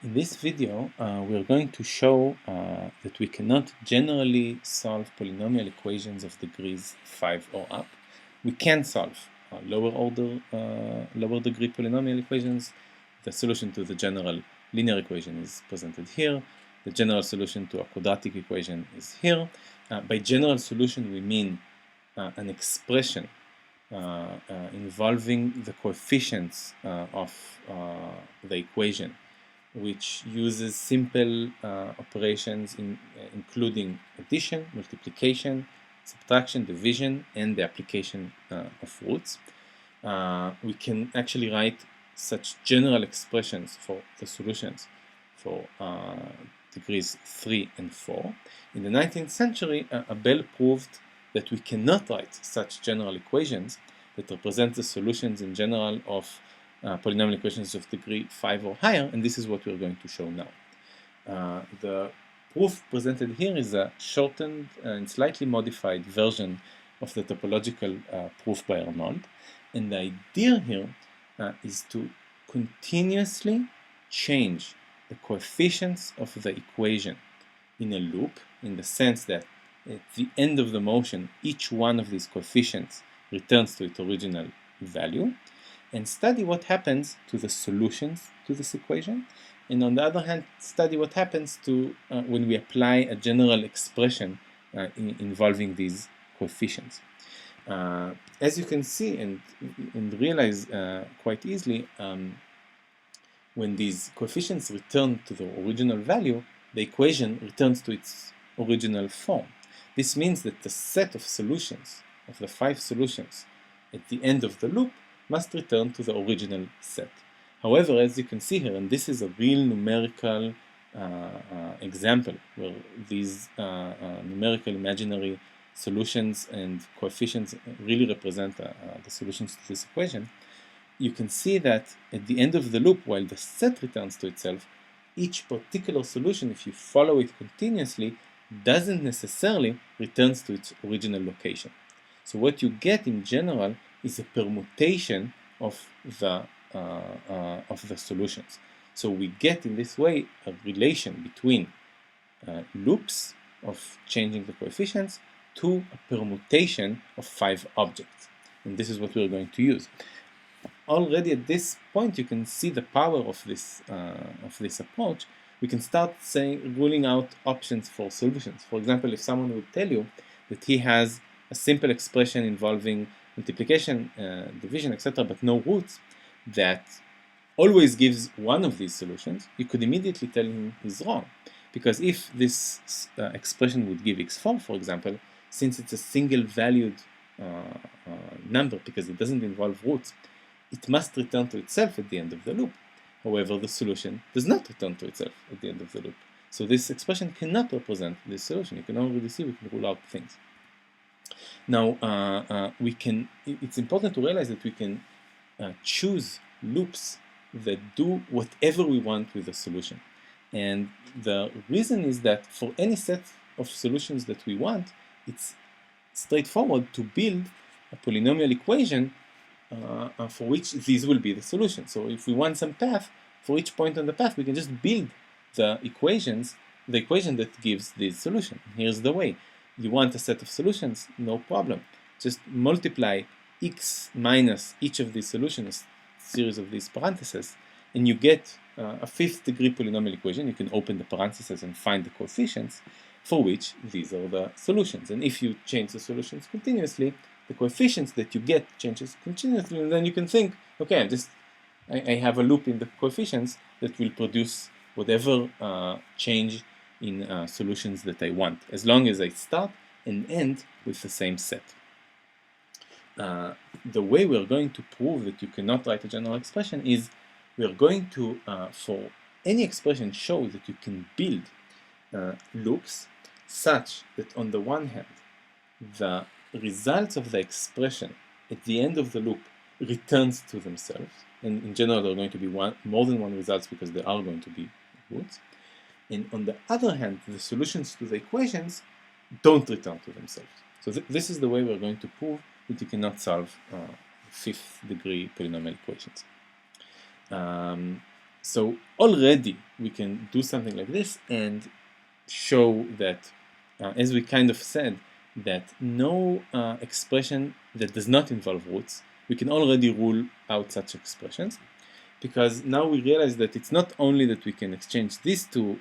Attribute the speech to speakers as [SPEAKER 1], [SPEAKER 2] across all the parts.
[SPEAKER 1] In this video, we're going to show that we cannot generally solve polynomial equations of degrees 5 or up. We can solve lower degree polynomial equations. The solution to the general linear equation is presented here. The general solution to a quadratic equation is here. By general solution, we mean an expression involving the coefficients of the equation, which uses simple operations including addition, multiplication, subtraction, division, and the application of roots. We can actually write such general expressions for the solutions for degrees 3 and 4. In the 19th century, Abel proved that we cannot write such general equations that represent the solutions in general of polynomial equations of degree 5 or higher, and this is what we're going to show now. The proof presented here is a shortened and slightly modified version of the topological proof by Arnold, and the idea here is to continuously change the coefficients of the equation in a loop, in the sense that at the end of the motion, each one of these coefficients returns to its original value, and study what happens to the solutions to this equation, and on the other hand, study what happens to when we apply a general expression involving these coefficients. As you can see and realize quite easily, when these coefficients return to the original value, the equation returns to its original form. This means that the set of solutions, of the 5 solutions at the end of the loop, must return to the original set. However, as you can see here, and this is a real numerical example where these numerical imaginary solutions and coefficients really represent the solutions to this equation, you can see that at the end of the loop, while the set returns to itself, each particular solution, if you follow it continuously, doesn't necessarily return to its original location. So what you get in general is a permutation of the solutions. So we get in this way a relation between loops of changing the coefficients to a permutation of 5 objects. And this is what we're going to use. Already at this point, you can see the power of this approach. We can start ruling out options for solutions. For example, if someone would tell you that he has a simple expression involving multiplication, division, etc., but no roots, that always gives one of these solutions, you could immediately tell him he's wrong. Because if this expression would give x4, for example, since it's a single valued number, because it doesn't involve roots, it must return to itself at the end of the loop. However, the solution does not return to itself at the end of the loop. So this expression cannot represent this solution. You can already see we can rule out things. Now, it's important to realize that we can choose loops that do whatever we want with the solution. And the reason is that for any set of solutions that we want, it's straightforward to build a polynomial equation for which these will be the solution. So if we want some path, for each point on the path, we can just build the equation that gives this solution. Here's the way. You want a set of solutions? No problem. Just multiply x minus each of these solutions, series of these parentheses, and you get a 5th degree polynomial equation. You can open the parentheses and find the coefficients for which these are the solutions. And if you change the solutions continuously, the coefficients that you get changes continuously, and then you can think, okay, I have a loop in the coefficients that will produce whatever change in solutions that I want, as long as I start and end with the same set. The way we're going to prove that you cannot write a general expression is we're going to, for any expression, show that you can build loops such that on the one hand, the results of the expression at the end of the loop returns to themselves, and in general there are going to be more than one results because there are going to be roots, and on the other hand the solutions to the equations don't return to themselves. So this is the way we're going to prove that you cannot solve 5th degree polynomial equations. So already we can do something like this and show that, as we kind of said, that no expression that does not involve roots, we can already rule out such expressions, because now we realize that it's not only that we can exchange these two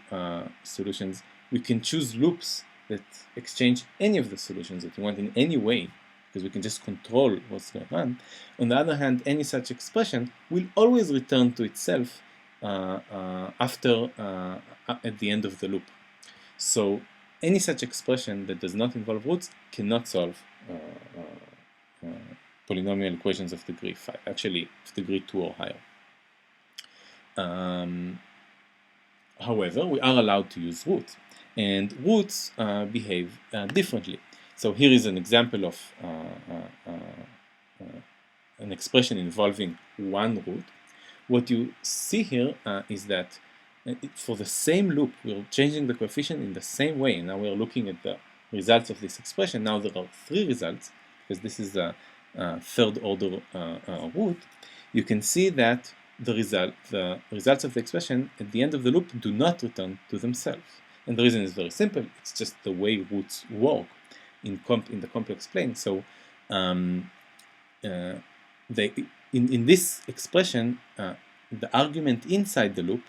[SPEAKER 1] solutions, we can choose loops that exchange any of the solutions that we want in any way, because we can just control what's going on. On the other hand, any such expression will always return to itself at the end of the loop. So any such expression that does not involve roots cannot solve polynomial equations of degree 5, actually of degree 2 or higher. However, we are allowed to use roots, and roots behave differently. So here is an example of an expression involving one root. What you see here is that for the same loop, we're changing the coefficient in the same way. Now we're looking at the results of this expression. Now there are 3 results, because this is a third order root. You can see that the results of the expression at the end of the loop do not return to themselves. And the reason is very simple. It's just the way roots work in the complex plane. So in this expression, the argument inside the loop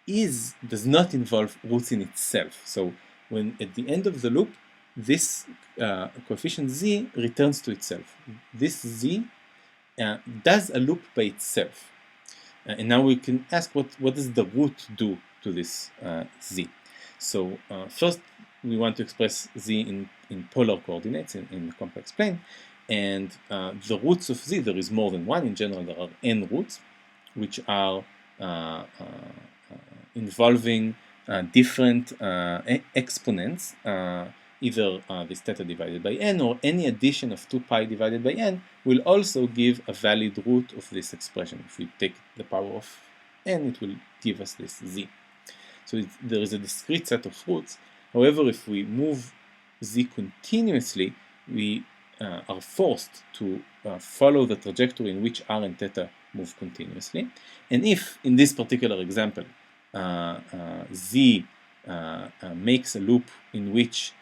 [SPEAKER 1] does not involve roots in itself. So when at the end of the loop, this coefficient z returns to itself. This z does a loop by itself. And now we can ask what does the root do to this z. So first we want to express z in polar coordinates in the complex plane. And the roots of z, there is more than one. In general, there are n roots, which are involving different exponents, either this theta divided by n, or any addition of 2 pi divided by n will also give a valid root of this expression. If we take the power of n, it will give us this z. So there is a discrete set of roots. However, if we move z continuously, we are forced to follow the trajectory in which r and theta move continuously. And if, in this particular example, z makes a loop in which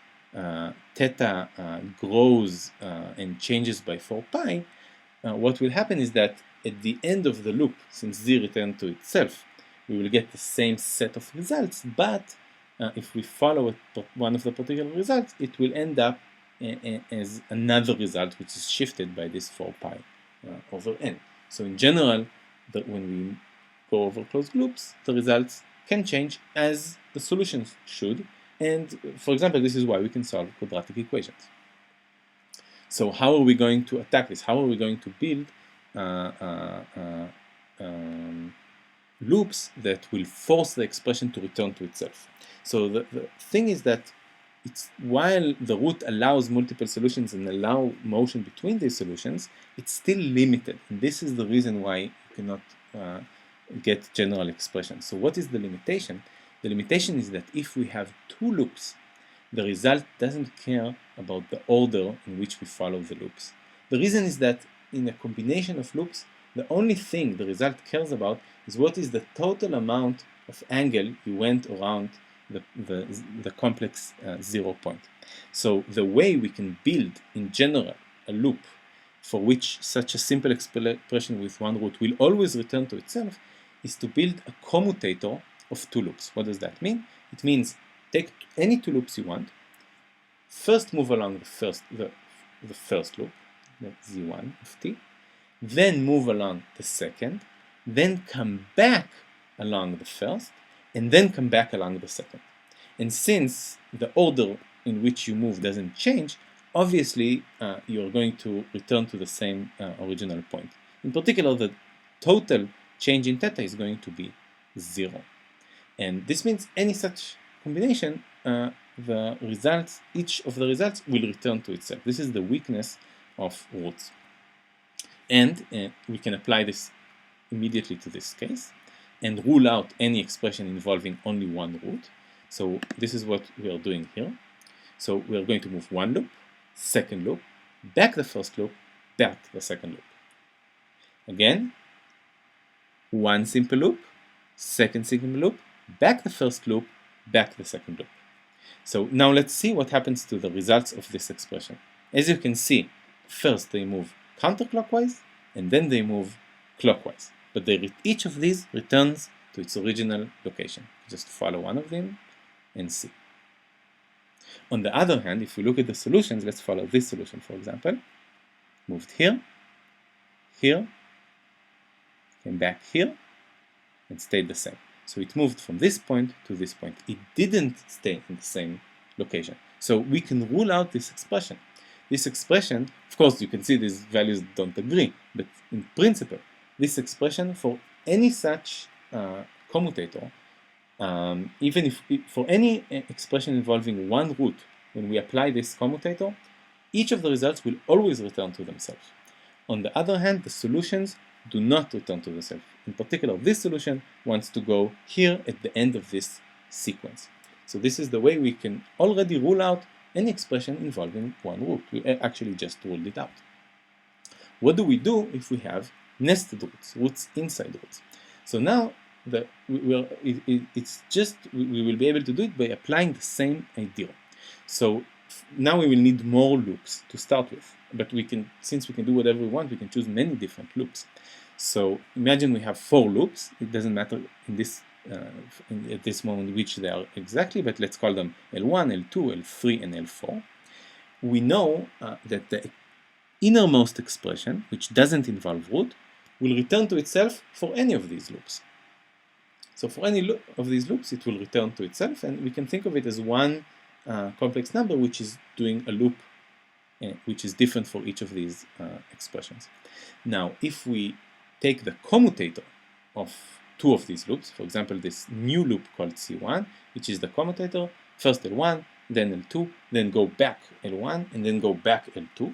[SPEAKER 1] theta grows and changes by 4 pi, what will happen is that at the end of the loop, since z returns to itself, we will get the same set of results, but if we follow one of the particular results, it will end up as another result which is shifted by this 4 pi over n. So in general, when we go over closed loops, the results can change as the solutions should. And for example, this is why we can solve quadratic equations. So how are we going to attack this? How are we going to build loops that will force the expression to return to itself? So the thing is that while the root allows multiple solutions and allow motion between these solutions, it's still limited. And this is the reason why you cannot get general expressions. So what is the limitation? The limitation is that if we have 2 loops, the result doesn't care about the order in which we follow the loops. The reason is that in a combination of loops, the only thing the result cares about is what is the total amount of angle you went around the complex 0 point. So the way we can build in general a loop for which such a simple expression with one root will always return to itself is to build a commutator of 2 loops. What does that mean? It means take any 2 loops you want, first move along the first loop, the z1 of t, then move along the second, then come back along the first, and then come back along the second. And since the order in which you move doesn't change, obviously you're going to return to the same original point. In particular, the total change in theta is going to be 0. And this means any such combination, each of the results will return to itself. This is the weakness of roots. And we can apply this immediately to this case and rule out any expression involving only one root. So this is what we are doing here. So we are going to move one loop, second loop, back the first loop, back the second loop. Again, one simple loop, second signal loop, back the first loop, back the second loop. So now let's see what happens to the results of this expression. As you can see, first they move counterclockwise, and then they move clockwise. But each of these returns to its original location. Just follow one of them and see. On the other hand, if we look at the solutions, let's follow this solution, for example. Moved here, here, came back here, and stayed the same. So it moved from this point to this point. It didn't stay in the same location. So we can rule out this expression. This expression, of course, you can see these values don't agree, but in principle, this expression for any such commutator, even if for any expression involving one root, when we apply this commutator, each of the results will always return to themselves. On the other hand, the solutions do not return to themselves. In particular, this solution wants to go here at the end of this sequence. So this is the way we can already rule out any expression involving one root. We actually just ruled it out. What do we do if we have nested roots, roots inside roots? So now we will be able to do it by applying the same idea. So now we will need more loops to start with, but since we can do whatever we want, we can choose many different loops. So imagine we have 4 loops. It doesn't matter at this moment which they are exactly, but let's call them L1, L2, L3, and L4. We know that the innermost expression, which doesn't involve root, will return to itself for any of these loops. So for any of these loops, it will return to itself, and we can think of it as one complex number which is doing a loop which is different for each of these expressions. Now, if we take the commutator of 2 of these loops, for example, this new loop called C1, which is the commutator, first L1, then L2, then go back L1, and then go back L2.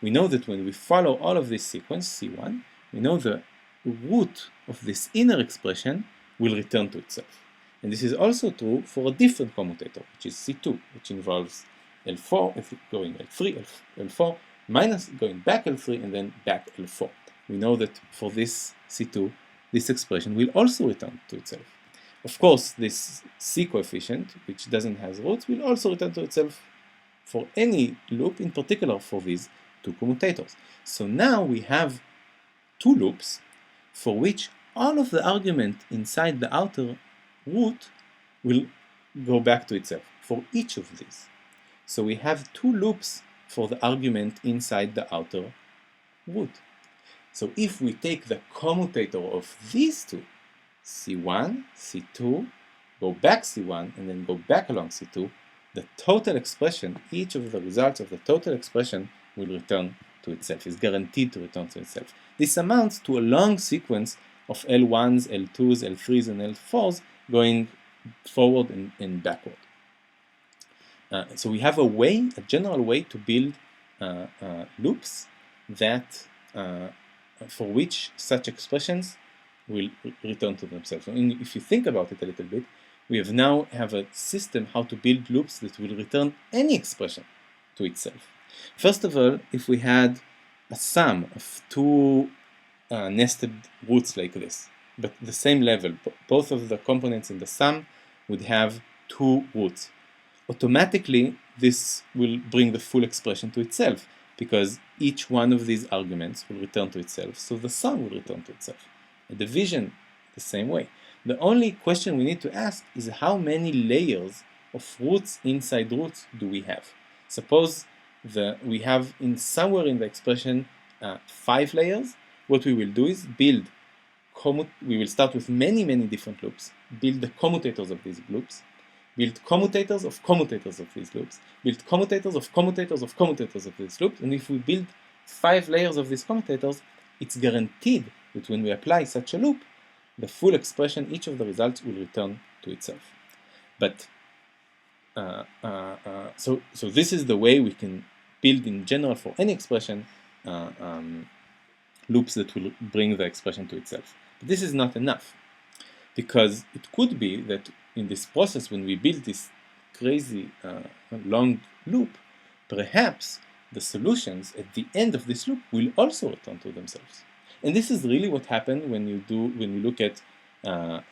[SPEAKER 1] We know that when we follow all of this sequence, C1, we know the root of this inner expression will return to itself. And this is also true for a different commutator, which is C2, which involves L4, going L3, L4, minus going back L3, and then back L4. We know that for this C2, this expression will also return to itself. Of course, this C coefficient, which doesn't have roots, will also return to itself for any loop, in particular for these 2 commutators. So now we have 2 loops for which all of the argument inside the outer root will go back to itself for each of these. So we have 2 loops for the argument inside the outer root. So if we take the commutator of these 2, C1, C2, go back C1, and then go back along C2, the total expression, each of the results of the total expression will return to itself, is guaranteed to return to itself. This amounts to a long sequence of L1s, L2s, L3s, and L4s going forward and backward. So we have a general way to build loops that for which such expressions will return to themselves. And if you think about it a little bit, we now have a system how to build loops that will return any expression to itself. First of all, if we had a sum of 2 nested roots like this, but the same level, both of the components in the sum would have 2 roots. Automatically, this will bring the full expression to itself, because each one of these arguments will return to itself, so the sum will return to itself. A division, the same way. The only question we need to ask is how many layers of roots inside roots do we have? Suppose we have somewhere in the expression 5 layers. What we will do is we will start with many different loops, build the commutators of these loops, build commutators of commutators of these loops, build commutators of commutators of commutators of these loops, and if we build 5 layers of these commutators, it's guaranteed that when we apply such a loop, the full expression, each of the results will return to itself. But so this is the way we can build in general for any expression loops that will bring the expression to itself. But this is not enough, because it could be that in this process, when we build this crazy long loop, perhaps the solutions at the end of this loop will also return to themselves. And this is really what happened when we look at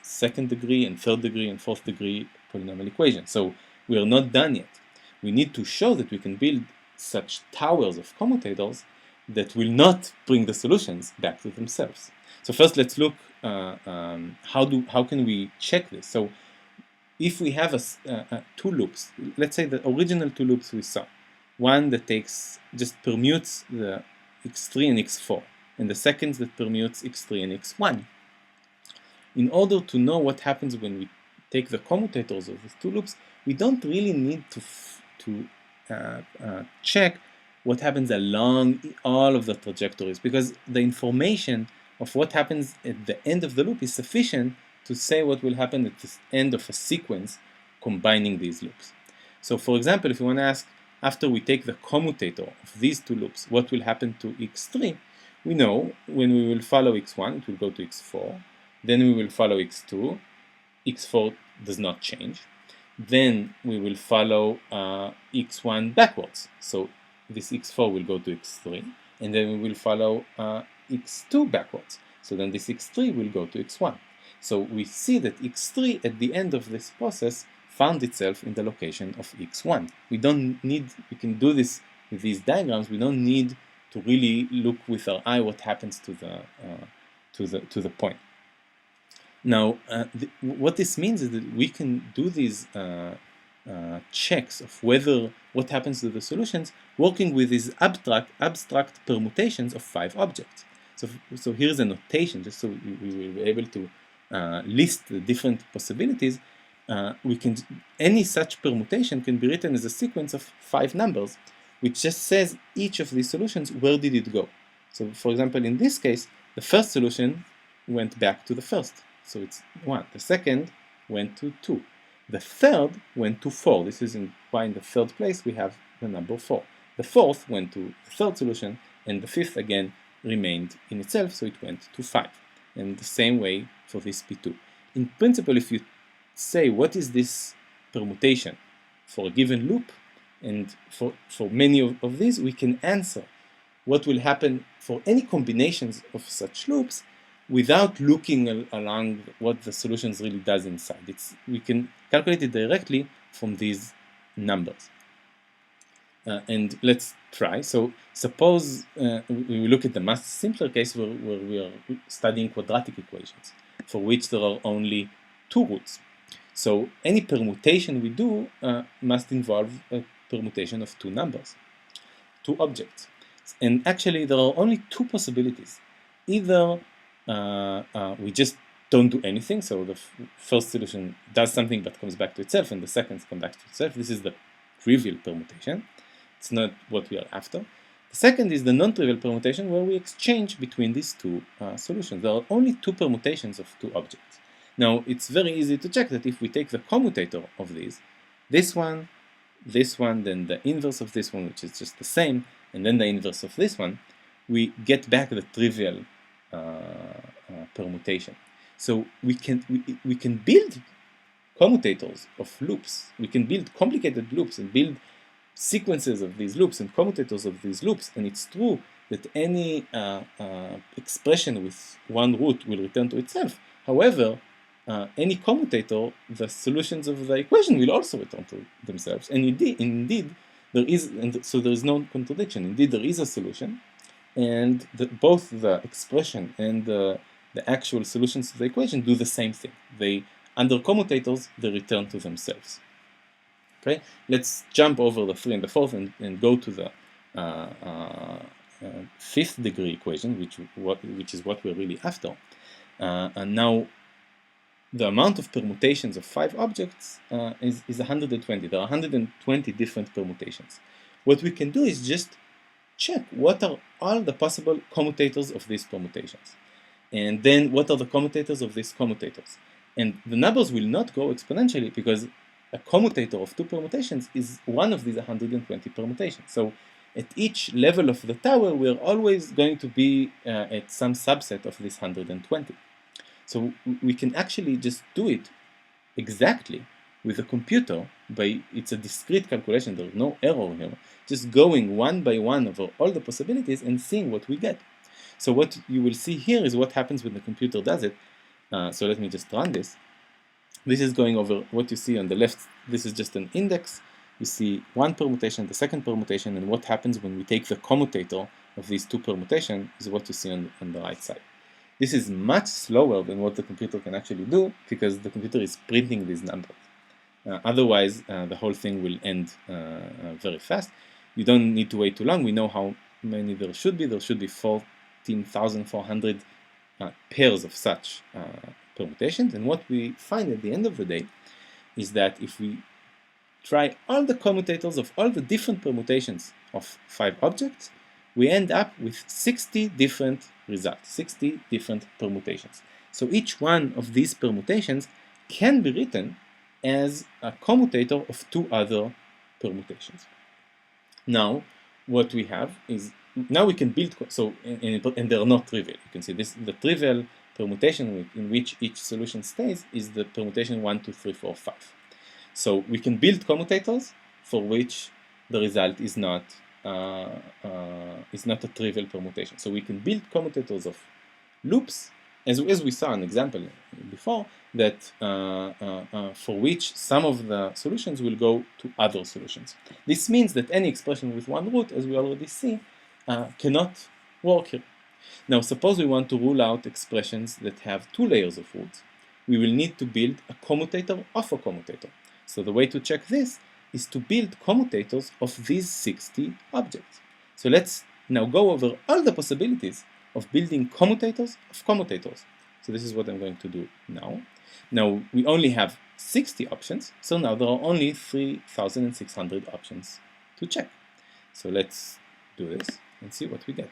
[SPEAKER 1] second degree and third degree and fourth degree polynomial equations. So we are not done yet. We need to show that we can build such towers of commutators that will not bring the solutions back to themselves. So first, let's look how can we check this. So if we have two loops, let's say the original two loops we saw, one that just permutes the x3 and x4, and the second that permutes x3 and x1. In order to know what happens when we take the commutators of these two loops, we don't really need to check what happens along all of the trajectories, because the information of what happens at the end of the loop is sufficient to say what will happen at the end of a sequence combining these loops. So for example, if you want to ask, after we take the commutator of these two loops, what will happen to x3, we know when we will follow x1, it will go to x4, then we will follow x2, x4 does not change, then we will follow x1 backwards, so this x4 will go to x3, and then we will follow x2 backwards, so then this x3 will go to x1. So we see that x3 at the end of this process found itself in the location of x1. We can do this with these diagrams. We don't need to really look with our eye what happens to the point. Now, what this means is that we can do these checks of what happens to the solutions working with these abstract permutations of 5 objects. So here's a notation, just so we will be able to list the different possibilities. Any such permutation can be written as a sequence of 5 numbers, which just says each of these solutions, where did it go? So for example, in this case, the first solution went back to the first, so it's 1. The second went to 2. The third went to 4. This is why in the third place we have the number 4. The fourth went to the third solution, and the fifth again remained in itself, so it went to 5. And the same way for this P2. In principle, if you say what is this permutation for a given loop, and for many of these, we can answer what will happen for any combinations of such loops without looking along what the solutions really does inside. We can calculate it directly from these numbers. And let's try. So suppose we look at the much simpler case where we are studying quadratic equations, for which there are only 2 roots. So any permutation we do must involve a permutation of 2 numbers, 2 objects. And actually there are only 2 possibilities. Either we just don't do anything, so the first solution does something but comes back to itself, and the second comes back to itself. This is the trivial permutation. It's not what we are after. The second is the non-trivial permutation, where we exchange between these 2 solutions. There are only 2 permutations of 2 objects. Now, it's very easy to check that if we take the commutator of this one, then the inverse of this one, which is just the same, and then the inverse of this one, we get back the trivial permutation. So we can build commutators of loops. We can build complicated loops and build sequences of these loops and commutators of these loops, and it's true that any expression with one root will return to itself. However, any commutator, the solutions of the equation will also return to themselves, and indeed there is, so there is no contradiction. Indeed, there is a solution, and both the expression and the actual solutions to the equation do the same thing. Under commutators, they return to themselves. Okay, let's jump over the 3 and the 4th and go to the 5th degree equation, which is what we're really after. And now the amount of permutations of 5 objects is 120. There are 120 different permutations. What we can do is just check what are all the possible commutators of these permutations, and then what are the commutators of these commutators. And the numbers will not go exponentially, because a commutator of 2 permutations is one of these 120 permutations. So at each level of the tower, we're always going to be at some subset of this 120. So we can actually just do it exactly with a computer. It's a discrete calculation, there's no error here, just going one by one over all the possibilities and seeing what we get. So what you will see here is what happens when the computer does it. So let me just run this. This is going over what you see on the left. This is just an index. You see one permutation, the second permutation, and what happens when we take the commutator of these two permutations is what you see on the right side. This is much slower than what the computer can actually do because the computer is printing these numbers. Otherwise, the whole thing will end very fast. You don't need to wait too long. We know how many there should be. There should be 14,400 pairs of such permutations. And what we find at the end of the day is that if we try all the commutators of all the different permutations of 5 objects, we end up with 60 different results, 60 different permutations. So each one of these permutations can be written as a commutator of 2 other permutations. Now, what we have is, now we can build, so, and they're not trivial. You can see this, the trivial permutation in which each solution stays is the permutation 1, 2, 3, 4, 5. So we can build commutators for which the result is not a trivial permutation. So we can build commutators of loops, as we saw an example before, that for which some of the solutions will go to other solutions. This means that any expression with one root, as we already see, cannot work here. Now, suppose we want to rule out expressions that have 2 layers of roots. We will need to build a commutator of a commutator. So the way to check this is to build commutators of these 60 objects. So let's now go over all the possibilities of building commutators of commutators. So this is what I'm going to do now. Now we only have 60 options, so now there are only 3,600 options to check. So let's do this and see what we get.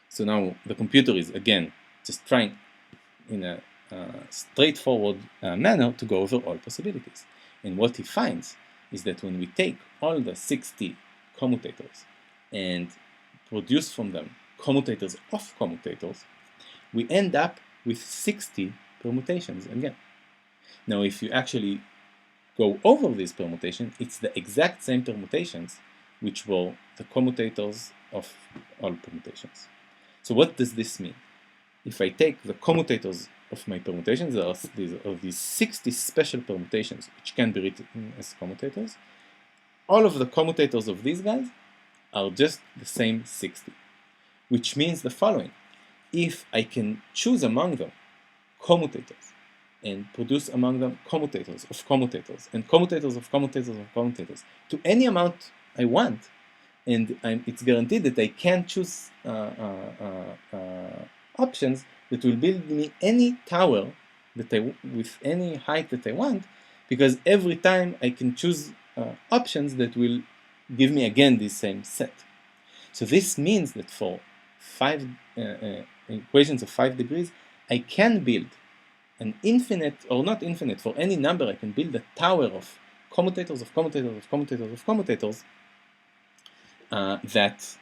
[SPEAKER 1] So now the computer is again just trying in a straightforward manner to go over all possibilities. And what he finds is that when we take all the 60 commutators and produce from them commutators of commutators, we end up with 60 permutations again. Now, if you actually go over these permutations, it's the exact same permutations which were the commutators of all permutations. So what does this mean? If I take the commutators of my permutations, there are these 60 special permutations which can be written as commutators. All of the commutators of these guys are just the same 60, which means the following. If I can choose among them commutators and produce among them commutators of commutators and commutators of commutators of commutators to any amount I want, and it's guaranteed that I can choose options that will build me any tower that with any height that I want, because every time I can choose options that will give me again this same set. So this means that for 5 equations of 5 degrees, I can build an infinite, or not infinite, for any number I can build a tower of commutators of commutators of commutators of commutators that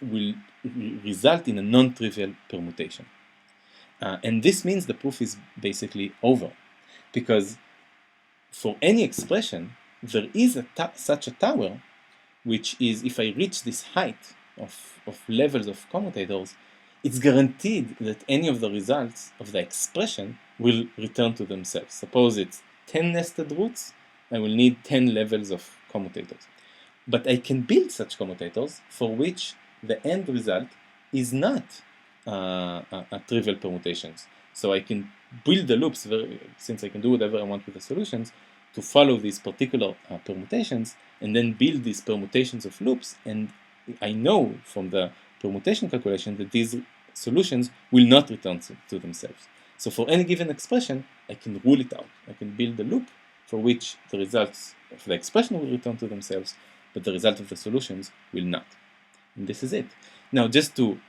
[SPEAKER 1] will result in a non-trivial permutation. And this means the proof is basically over, because for any expression, there is such a tower, which is, if I reach this height of levels of commutators, it's guaranteed that any of the results of the expression will return to themselves. Suppose it's 10 nested roots, I will need 10 levels of commutators. But I can build such commutators for which the end result is not a trivial permutations. So I can build the loops, since I can do whatever I want with the solutions, to follow these particular permutations, and then build these permutations of loops. And I know from the permutation calculation that these solutions will not return to themselves. So for any given expression, I can rule it out. I can build a loop for which the results of the expression will return to themselves, but the result of the solutions will not. And this is it. Now, just to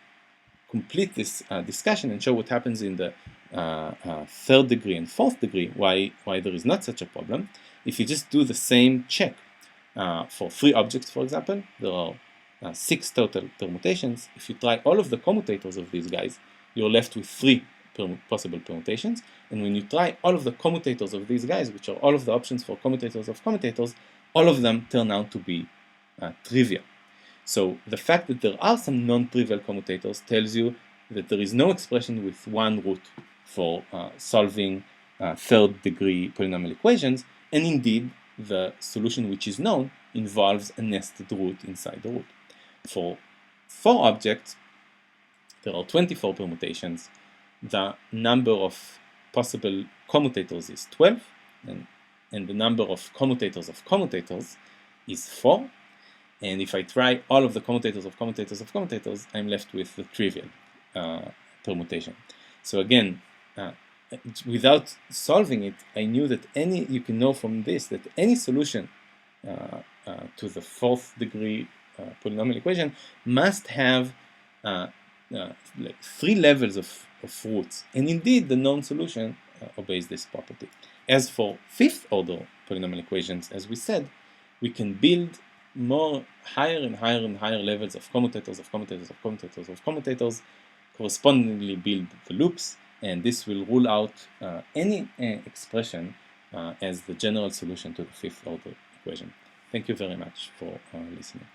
[SPEAKER 1] complete this discussion and show what happens in the 3rd degree and 4th degree, why there is not such a problem, if you just do the same check for 3 objects, for example, there are 6 total permutations. If you try all of the commutators of these guys, you're left with 3 possible permutations. And when you try all of the commutators of these guys, which are all of the options for commutators of commutators, all of them turn out to be trivial. So the fact that there are some non-trivial commutators tells you that there is no expression with one root for solving third-degree polynomial equations, and indeed, the solution which is known involves a nested root inside the root. For 4 objects, there are 24 permutations. The number of possible commutators is 12, and the number of commutators is 4. And if I try all of the commutators of commutators, I'm left with the trivial permutation. So again, without solving it, I knew that you can know from this that any solution to the 4th degree polynomial equation must have like 3 levels of roots. And indeed, the known solution obeys this property. As for 5th order polynomial equations, as we said, we can build higher and higher levels of commutators, correspondingly build the loops, and this will rule out any expression as the general solution to the 5th order equation. Thank you very much for listening.